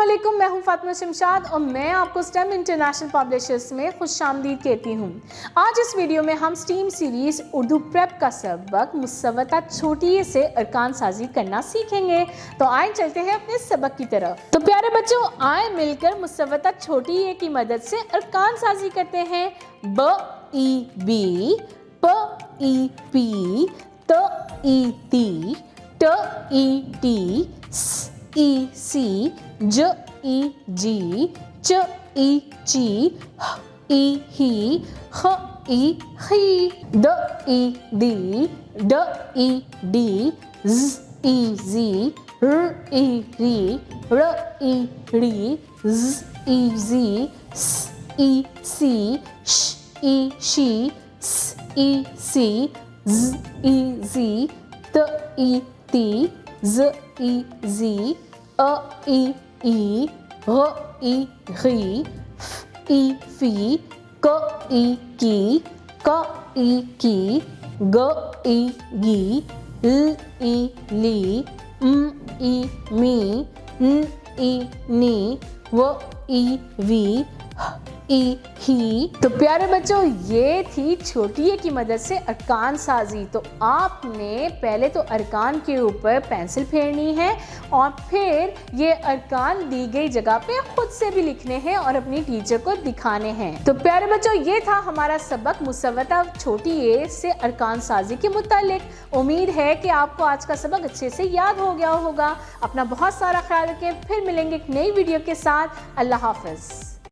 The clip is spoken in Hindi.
अस्सलामुअलैकुम, मैं हूं फातिमा शमशाद और मैं आपको स्टेम इंटरनेशनल पब्लिशर्स में खुशामदीद कहती हूं। आज इस वीडियो में हम स्टीम सीरीज़ उर्दू प्रेप का सबक मुसव्वता छोटी ए से अरकान साजी करना सीखेंगे। तो आए चलते हैं अपने सबक की तरफ। तो प्यारे बच्चों, आए मिलकर मुसव्वता छोटी ए की मदद से अरकान साजी करते हैं। ब ई बी, प ई पी, त ई ती, ट ई टी, स ई सी, ज ई जी, च ई ची, ह ई ही, ख ई खी, द ई दी, ड ई डी, ज ई जी, र ई री, र ई री, ज ई जी, स ई सी, श ई शी, स ई सी, z ई जी, त ई ती, z ई जी, अ ई ई, ग ई गी, फ ई फी, क ई की, क ई की, ग ई गी, ल ई ली, म ई मी, न ई नी, व ई वी, ह ई ही। तो प्यारे बच्चों, ये थी छोटी ए की मदद से अरकान साजी। तो आपने पहले तो अरकान के ऊपर पेंसिल फेरनी है और फिर ये अरकान दी गई जगह पे खुद से भी लिखने हैं और अपनी टीचर को दिखाने हैं। तो प्यारे बच्चों, ये था हमारा सबक मुसव्वता छोटी ए से अरकान साजी के मुतालिक। उम्मीद है कि आपको आज का सबक अच्छे से याद हो गया होगा। अपना बहुत सारा ख्याल रखें, फिर मिलेंगे एक नई वीडियो के साथ। अल्लाह हाफ़िज़।